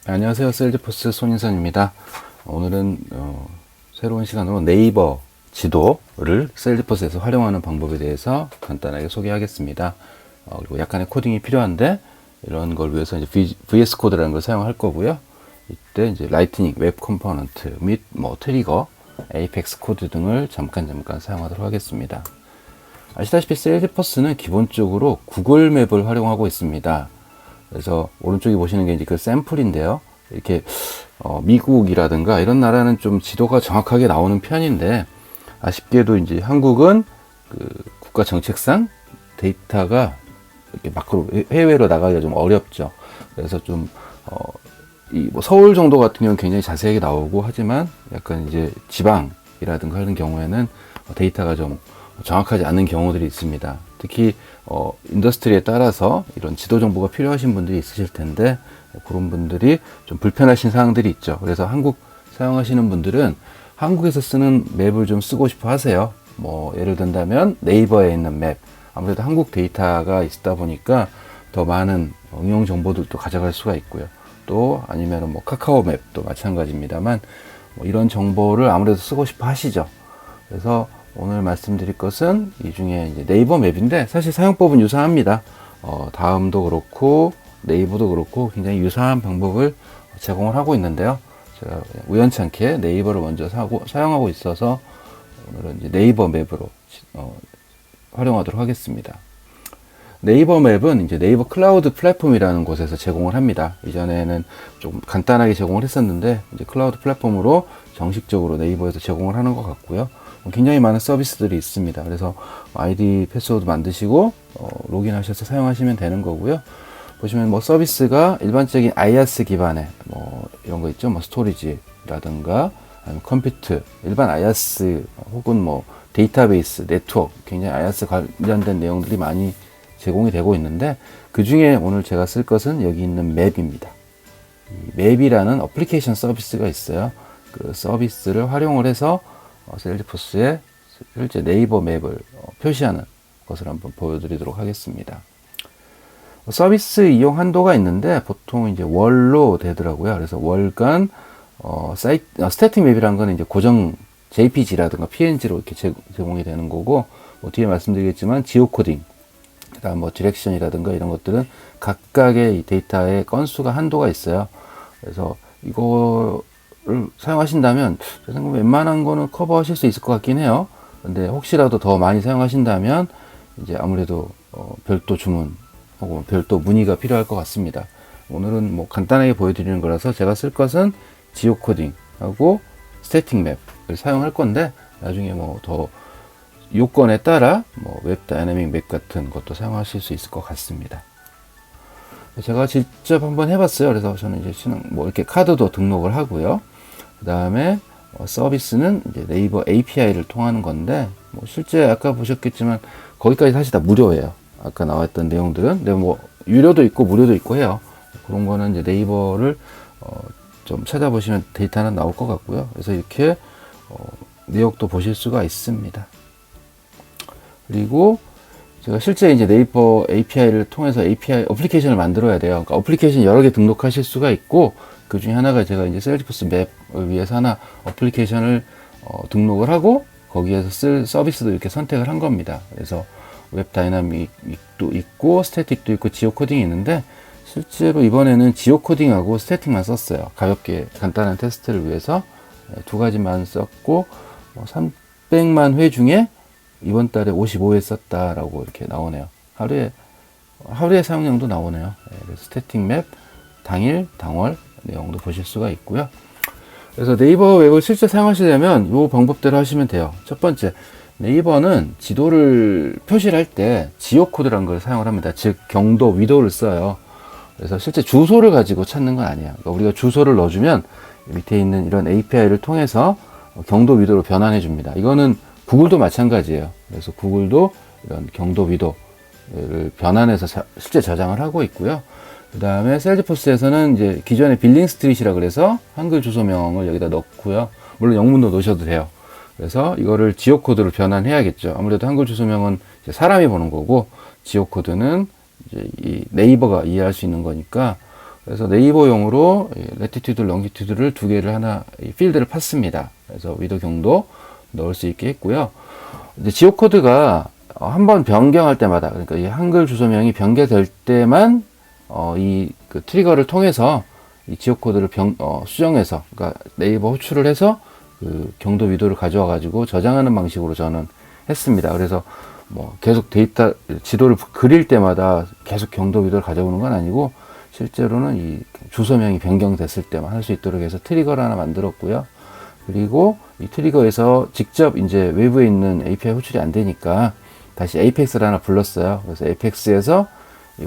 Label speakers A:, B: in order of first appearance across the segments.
A: 안녕하세요. 셀즈포스 손인선입니다. 오늘은 새로운 시간으로 네이버 지도를 셀즈포스에서 활용하는 방법에 대해서 간단하게 소개하겠습니다. 그리고 약간의 코딩이 필요한데 이런 걸 위해서 이제 VS 코드라는 걸 사용할 거고요. 이때 이제 라이트닝 웹 컴포넌트 및 트리거, 에이펙스 코드 등을 잠깐 사용하도록 하겠습니다. 아시다시피 셀즈포스는 기본적으로 구글 맵을 활용하고 있습니다. 그래서 오른쪽에 보시는 게 이제 그 샘플인데요. 이렇게 미국이라든가 이런 나라는 좀 지도가 정확하게 나오는 편인데, 아쉽게도 이제 한국은 그 국가 정책상 데이터가 이렇게 밖으로 해외로 나가기가 좀 어렵죠. 그래서 좀 서울 정도 같은 경우는 굉장히 자세하게 나오고, 하지만 약간 이제 지방이라든가 하는 경우에는 데이터가 좀 정확하지 않은 경우들이 있습니다. 특히 인더스트리에 따라서 이런 지도 정보가 필요하신 분들이 있으실 텐데, 그런 분들이 좀 불편하신 사항들이 있죠. 그래서 한국 사용하시는 분들은 한국에서 쓰는 맵을 좀 쓰고 싶어 하세요. 예를 든다면 네이버에 있는 맵, 아무래도 한국 데이터가 있다 보니까 더 많은 응용 정보들도 가져갈 수가 있고요. 또 아니면 카카오 맵도 마찬가지입니다만, 이런 정보를 아무래도 쓰고 싶어 하시죠. 그래서 오늘 말씀드릴 것은 이 중에 이제 네이버 맵인데, 사실 사용법은 유사합니다. 다음도 그렇고 네이버도 그렇고 굉장히 유사한 방법을 제공을 하고 있는데요. 제가 우연찮게 네이버를 먼저 사용하고 있어서 오늘은 이제 네이버 맵으로 활용하도록 하겠습니다. 네이버 맵은 이제 네이버 클라우드 플랫폼이라는 곳에서 제공을 합니다. 이전에는 좀 간단하게 제공을 했었는데, 이제 클라우드 플랫폼으로 정식적으로 네이버에서 제공을 하는 것 같고요. 굉장히 많은 서비스들이 있습니다. 그래서 아이디 패스워드 만드시고 로그인하셔서 사용하시면 되는 거고요. 보시면 서비스가 일반적인 IaaS 기반의 이런 거 있죠. 스토리지라든가 아니면 컴퓨터, 일반 IaaS 혹은 데이터베이스, 네트워크, 굉장히 IaaS 관련된 내용들이 많이 제공이 되고 있는데, 그 중에 오늘 제가 쓸 것은 여기 있는 맵입니다. 이 맵이라는 어플리케이션 서비스가 있어요. 그 서비스를 활용을 해서 셀즈포스에 실제 네이버 맵을 표시하는 것을 한번 보여드리도록 하겠습니다. 서비스 이용 한도가 있는데 보통 이제 월로 되더라고요. 그래서 월간 스태틱 맵이라는 건 이제 고정 JPG라든가 PNG로 이렇게 제공이 되는 거고, 뒤에 말씀드리겠지만 지오코딩, 그다음 디렉션이라든가 이런 것들은 각각의 이 데이터의 건수가 한도가 있어요. 그래서 이거를 사용하신다면 제 생각에 웬만한 거는 커버하실 수 있을 것 같긴 해요. 근데 혹시라도 더 많이 사용하신다면 이제 아무래도 별도 주문 혹은 별도 문의가 필요할 것 같습니다. 오늘은 간단하게 보여드리는 거라서 제가 쓸 것은 지오코딩하고 스태틱 맵을 사용할 건데, 나중에 더 요건에 따라 웹 다이내믹 맵 같은 것도 사용하실 수 있을 것 같습니다. 제가 직접 한번 해봤어요. 그래서 저는 이제 이렇게 카드도 등록을 하고요. 그 다음에 서비스는 이제 네이버 API를 통하는 건데, 실제 아까 보셨겠지만 거기까지 사실 다 무료예요. 아까 나왔던 내용들은. 근데 유료도 있고 무료도 있고 해요. 그런 거는 이제 네이버를 좀 찾아보시면 데이터는 나올 것 같고요. 그래서 이렇게 내역도 보실 수가 있습니다. 그리고 제가 실제 이제 네이버 API를 통해서 API 어플리케이션을 만들어야 돼요. 그러니까 어플리케이션 여러 개 등록하실 수가 있고, 그 중에 하나가 제가 이제 셀즈포스 맵을 위해서 하나 어플리케이션을 등록을 하고 거기에서 쓸 서비스도 이렇게 선택을 한 겁니다. 그래서 웹 다이나믹도 있고 스태틱도 있고 지오코딩이 있는데, 실제로 이번에는 지오코딩하고 스태틱만 썼어요. 가볍게 간단한 테스트를 위해서 두 가지만 썼고, 300만 회 중에 이번 달에 55회 썼다라고 이렇게 나오네요. 하루에 사용량도 나오네요. 그래서 스태틱 맵 당일, 당월 내용도 보실 수가 있고요. 그래서 네이버 웹을 실제 사용하시려면 이 방법대로 하시면 돼요. 첫 번째, 네이버는 지도를 표시를 할 때 지오코드라는 걸 사용을 합니다. 즉 경도, 위도를 써요. 그래서 실제 주소를 가지고 찾는 건 아니에요. 그러니까 우리가 주소를 넣어주면 밑에 있는 이런 API를 통해서 경도, 위도로 변환해 줍니다. 이거는 구글도 마찬가지예요. 그래서 구글도 이런 경도, 위도를 변환해서 실제 저장을 하고 있고요. 그 다음에 셀즈포스에서는 이제 기존의 빌링 스트릿이라 그래서 한글 주소명을 여기다 넣고요. 물론 영문도 넣으셔도 돼요. 그래서 이거를 지오코드로 변환해야겠죠. 아무래도 한글 주소명은 이제 사람이 보는 거고, 지오코드는 이제 이 네이버가 이해할 수 있는 거니까, 그래서 네이버용으로 레티튜드, 롱기튜드를 두 개를 하나 이 필드를 팠습니다. 그래서 위도 경도 넣을 수 있게 했고요. 이제 지오 코드가 한번 변경할 때마다, 그러니까 이 한글 주소명이 변경될 때만 이 그 트리거를 통해서 이 지오 코드를 수정해서, 그러니까 네이버 호출을 해서 그 경도 위도를 가져와 가지고 저장하는 방식으로 저는 했습니다. 그래서 뭐 계속 데이터 지도를 그릴 때마다 계속 경도 위도를 가져오는 건 아니고, 실제로는 이 주소명이 변경됐을 때만 할 수 있도록 해서 트리거를 하나 만들었고요. 그리고 이 트리거에서 직접 이제 외부에 있는 API 호출이 안 되니까 다시 에이펙스를 하나 불렀어요. 그래서 에이펙스에서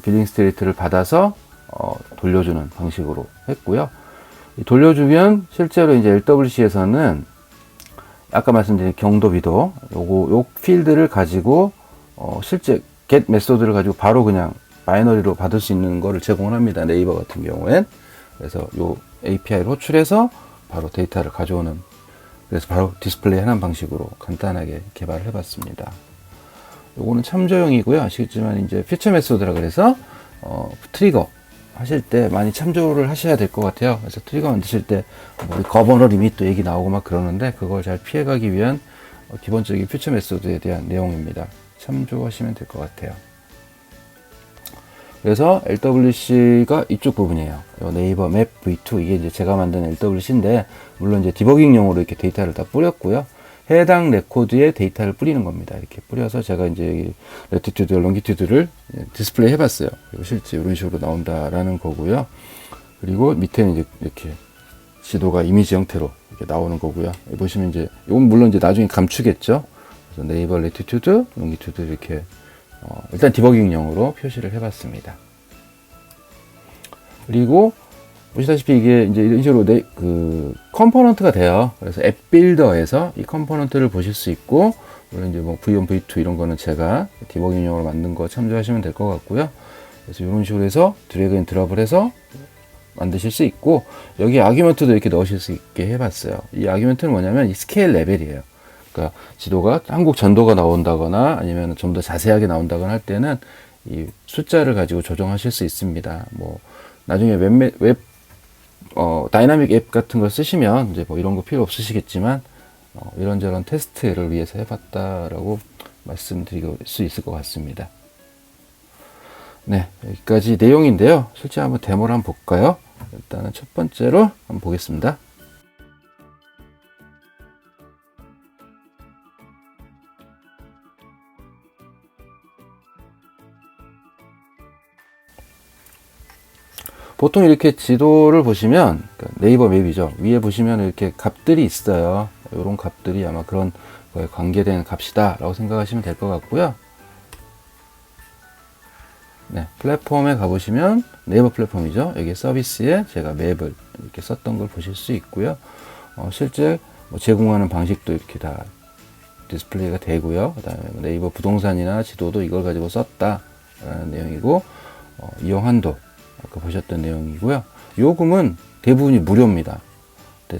A: 빌딩 스트리트를 받아서 돌려주는 방식으로 했고요. 돌려주면 실제로 이제 LWC에서는 아까 말씀드린 경도 위도 요 필드를 가지고 실제 get 메소드를 가지고 바로 그냥 바이너리로 받을 수 있는 거를 제공을 합니다. 네이버 같은 경우엔. 그래서 요 API를 호출해서 바로 데이터를 가져오는, 그래서 바로 디스플레이 하는 방식으로 간단하게 개발을 해봤습니다. 요거는 참조용이고요. 아시겠지만 이제 퓨처 메소드라 그래서 트리거 하실 때 많이 참조를 하셔야 될 것 같아요. 그래서 트리거 만드실 때 우리 거버너 리밋도 얘기 나오고 막 그러는데, 그걸 잘 피해가기 위한 기본적인 퓨처 메소드에 대한 내용입니다. 참조하시면 될 것 같아요. 그래서 LWC가 이쪽 부분이에요. 네이버 맵 V2, 이게 이제 제가 만든 LWC인데, 물론 이제 디버깅용으로 이렇게 데이터를 다 뿌렸고요. 해당 레코드에 데이터를 뿌리는 겁니다. 이렇게 뿌려서 제가 이제 레티튜드, 롱기튜드를 디스플레이 해봤어요. 그리고 실제 이런 식으로 나온다라는 거고요. 그리고 밑에는 이제 이렇게 지도가 이미지 형태로 이렇게 나오는 거고요. 보시면 이제 이건 물론 이제 나중에 감추겠죠. 그래서 네이버 레티튜드, 롱기튜드 이렇게 일단 디버깅용으로 표시를 해봤습니다. 그리고 보시다시피 이게 이제 이런 식으로 그 컴포넌트가 돼요. 그래서 앱 빌더에서 이 컴포넌트를 보실 수 있고, 물론 이제 뭐 V1, V2 이런 거는 제가 디버깅용으로 만든 거 참조하시면 될 것 같고요. 그래서 이런 식으로 해서 드래그 앤 드랍을 해서 만드실 수 있고, 여기 아규먼트도 이렇게 넣으실 수 있게 해봤어요. 이 아규먼트는 뭐냐면 이 스케일 레벨이에요. 그러니까 지도가 한국 전도가 나온다거나 아니면 좀 더 자세하게 나온다거나 할 때는 이 숫자를 가지고 조정하실 수 있습니다. 뭐 나중에 웹 다이나믹 앱 같은 걸 쓰시면 이제 뭐 이런 거 필요 없으시겠지만, 이런저런 테스트를 위해서 해봤다라고 말씀드릴 수 있을 것 같습니다. 네, 여기까지 내용인데요. 실제 한번 데모를 한번 볼까요? 일단은 첫 번째로 한번 보겠습니다. 보통 이렇게 지도를 보시면, 네이버 맵이죠. 위에 보시면 이렇게 값들이 있어요. 이런 값들이 아마 그런 거에 관계된 값이다 라고 생각하시면 될 것 같고요. 네, 플랫폼에 가보시면 네이버 플랫폼이죠. 여기 서비스에 제가 맵을 이렇게 썼던 걸 보실 수 있고요. 실제 뭐 제공하는 방식도 이렇게 다 디스플레이가 되고요. 그 다음에 네이버 부동산이나 지도도 이걸 가지고 썼다라는 내용이고, 이용 한도 아까 보셨던 내용이고요. 요금은 대부분이 무료입니다.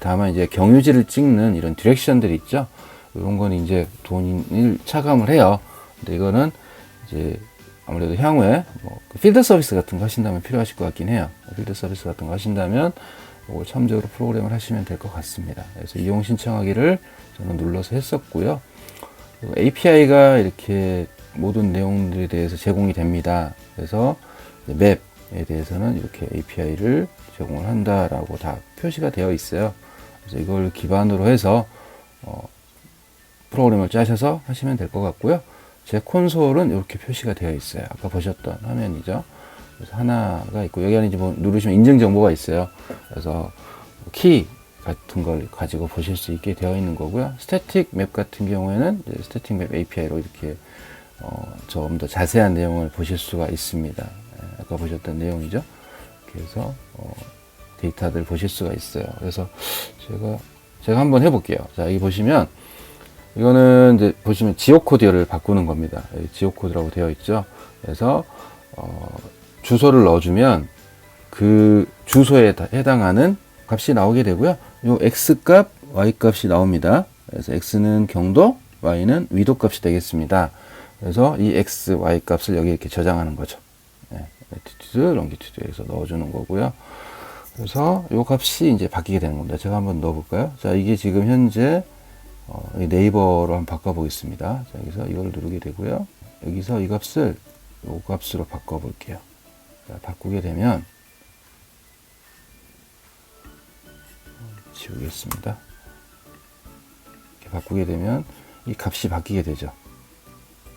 A: 다만 이제 경유지를 찍는 이런 디렉션들이 있죠. 이런 건 이제 돈을 차감을 해요. 근데 이거는 이제 아무래도 향후에 뭐 필드 서비스 같은 거 하신다면 필요하실 것 같긴 해요. 필드 서비스 같은 거 하신다면 이걸 참조로 프로그램을 하시면 될 것 같습니다. 그래서 이용 신청하기를 저는 눌러서 했었고요. API가 이렇게 모든 내용들에 대해서 제공이 됩니다. 그래서 맵에 대해서는 이렇게 API를 제공을 한다라고 다 표시가 되어 있어요. 그래서 이걸 기반으로 해서 프로그램을 짜셔서 하시면 될 것 같고요. 제 콘솔은 이렇게 표시가 되어 있어요. 아까 보셨던 화면이죠. 그래서 하나가 있고, 여기 안에 이제 뭐 누르시면 인증 정보가 있어요. 그래서 키 같은 걸 가지고 보실 수 있게 되어 있는 거고요. 스태틱 맵 같은 경우에는 스태틱 맵 API로 이렇게 좀 더 자세한 내용을 보실 수가 있습니다. 아까 보셨던 내용이죠. 그래서 데이터들 보실 수가 있어요. 그래서 제가 한번 해볼게요. 자, 여기 보시면 이거는 이제 보시면 지오 코드를 바꾸는 겁니다. 여기 지오 코드라고 되어 있죠. 그래서 주소를 넣어주면 그 주소에 해당하는 값이 나오게 되고요. 요 x 값, y 값이 나옵니다. 그래서 x는 경도, y는 위도 값이 되겠습니다. 그래서 이 x, y 값을 여기 이렇게 저장하는 거죠. attitude, longitude에서 넣어주는 거고요. 그래서 이 값이 이제 바뀌게 되는 겁니다. 제가 한번 넣어볼까요? 자, 이게 지금 현재 네이버로 한번 바꿔보겠습니다. 자, 여기서 이걸 누르게 되고요. 여기서 이 값을 이 값으로 바꿔볼게요. 자, 바꾸게 되면 지우겠습니다. 이렇게 바꾸게 되면 이 값이 바뀌게 되죠.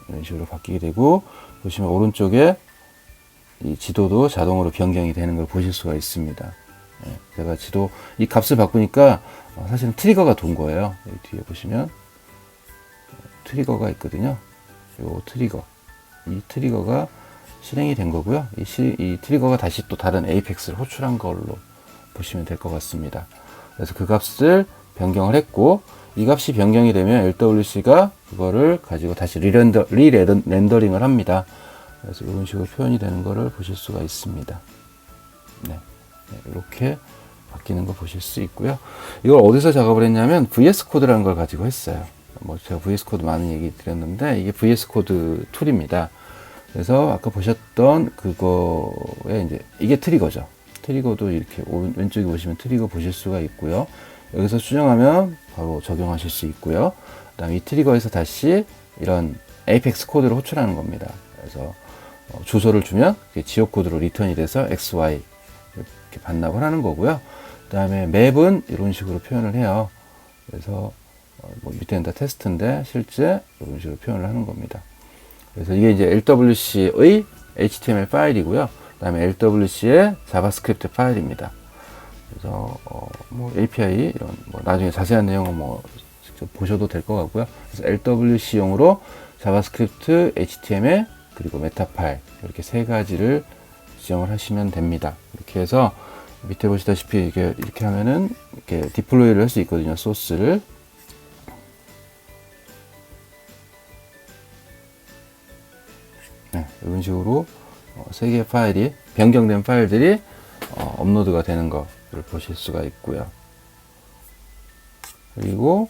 A: 이런 식으로 바뀌게 되고, 보시면 오른쪽에 이 지도도 자동으로 변경이 되는 걸 보실 수가 있습니다. 제가 지도 이 값을 바꾸니까 사실은 트리거가 돈 거예요. 여기 뒤에 보시면 트리거가 있거든요. 이 트리거가 실행이 된 거고요. 이 트리거가 다시 또 다른 에이펙스를 호출한 걸로 보시면 될 것 같습니다. 그래서 그 값을 변경을 했고, 이 값이 변경이 되면 LWC가 그거를 가지고 다시 리렌더링을 합니다. 그래서 이런 식으로 표현이 되는 거를 보실 수가 있습니다. 네. 이렇게 바뀌는 거 보실 수 있고요. 이걸 어디서 작업을 했냐면 VS 코드라는 걸 가지고 했어요. 제가 VS 코드 많은 얘기 드렸는데, 이게 VS 코드 툴입니다. 그래서 아까 보셨던 그거에 이제 이게 트리거죠. 트리거도 이렇게 왼쪽에 보시면 트리거 보실 수가 있고요. 여기서 수정하면 바로 적용하실 수 있고요. 그다음에 이 트리거에서 다시 이런 에이펙스 코드를 호출하는 겁니다. 그래서 주소를 주면 지역 코드로 리턴이 돼서 XY 이렇게 반납을 하는 거고요. 그 다음에 맵은 이런 식으로 표현을 해요. 그래서 밑에는 다 테스트인데 실제 이런 식으로 표현을 하는 겁니다. 그래서 이게 이제 LWC의 HTML 파일이고요. 그 다음에 LWC의 자바스크립트 파일입니다. 그래서 API 이런 나중에 자세한 내용은 직접 보셔도 될 것 같고요. 그래서 LWC용으로 자바스크립트, HTML 그리고 메타 파일 이렇게 세 가지를 지정을 하시면 됩니다. 이렇게 해서 밑에 보시다시피 이렇게 하면은 이렇게 디플로이를 할 수 있거든요. 소스를. 네, 이런 식으로 세 개의 파일이 변경된 파일들이 업로드가 되는 거를 보실 수가 있고요. 그리고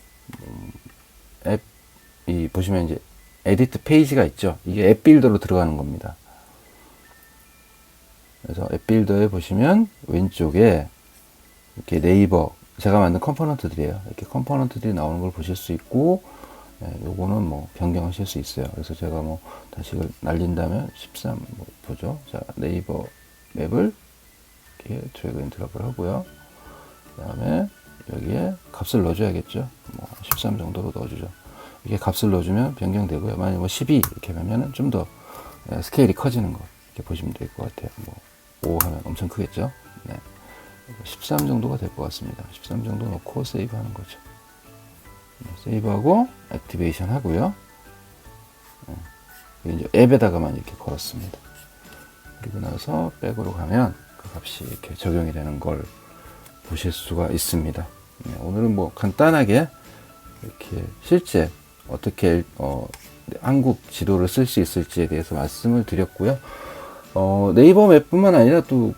A: 보시면 이제 에디트 페이지가 있죠. 이게 앱 빌더로 들어가는 겁니다. 그래서 앱 빌더에 보시면 왼쪽에 이렇게 네이버 제가 만든 컴포넌트들이에요. 이렇게 컴포넌트들이 나오는 걸 보실 수 있고, 요거는 변경하실 수 있어요. 그래서 제가 다시 이걸 날린다면 13 보죠. 자, 네이버 맵을 이렇게 드래그 앤 드랍을 하고요. 그 다음에 여기에 값을 넣어줘야겠죠. 13 정도로 넣어주죠. 이게 값을 넣어주면 변경되고요. 만약 12 이렇게 하면은 좀 더 스케일이 커지는 거 이렇게 보시면 될 것 같아요. 5 하면 엄청 크겠죠. 네. 13 정도가 될 것 같습니다. 13 정도 넣고 세이브 하는 거죠. 네, 세이브하고 액티베이션 하고요. 네. 이제 앱에다가만 이렇게 걸었습니다. 그리고 나서 백으로 가면 그 값이 이렇게 적용이 되는 걸 보실 수가 있습니다. 네, 오늘은 간단하게 이렇게 실제 어떻게 한국 지도를 쓸 수 있을지에 대해서 말씀을 드렸고요. 네이버 맵뿐만 아니라 또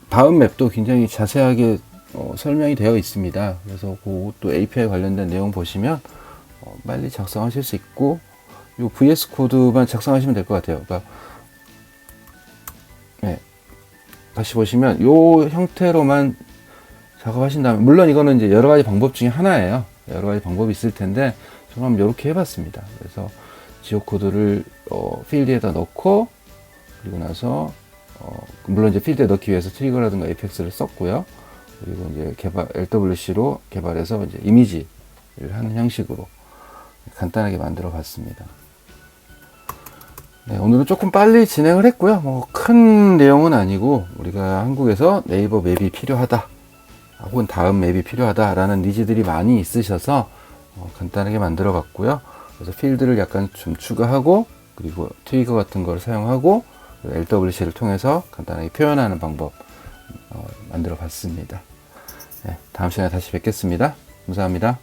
A: 다음 맵도 굉장히 자세하게 설명이 되어 있습니다. 그래서 그것도 API 관련된 내용 보시면 빨리 작성하실 수 있고, 이 VS 코드만 작성하시면 될 것 같아요. 그러니까 네, 다시 보시면 이 형태로만 작업하신다면, 물론 이거는 이제 여러 가지 방법 중에 하나예요. 여러 가지 방법이 있을 텐데 저는 이렇게 해봤습니다. 그래서 지역 코드를 필드에다 넣고, 그리고 나서 물론 이제 필드에 넣기 위해서 트리거라든가 에이펙스를 썼고요. 그리고 이제 LWC로 개발해서 이제 이미지를 하는 형식으로 간단하게 만들어 봤습니다. 네, 오늘은 조금 빨리 진행을 했고요. 큰 내용은 아니고, 우리가 한국에서 네이버 맵이 필요하다, 혹은 다음 맵이 필요하다라는 니즈들이 많이 있으셔서 간단하게 만들어 봤고요. 그래서 필드를 약간 좀 추가하고, 그리고 트리거 같은 걸 사용하고, LWC를 통해서 간단하게 표현하는 방법 만들어 봤습니다. 네, 다음 시간에 다시 뵙겠습니다. 감사합니다.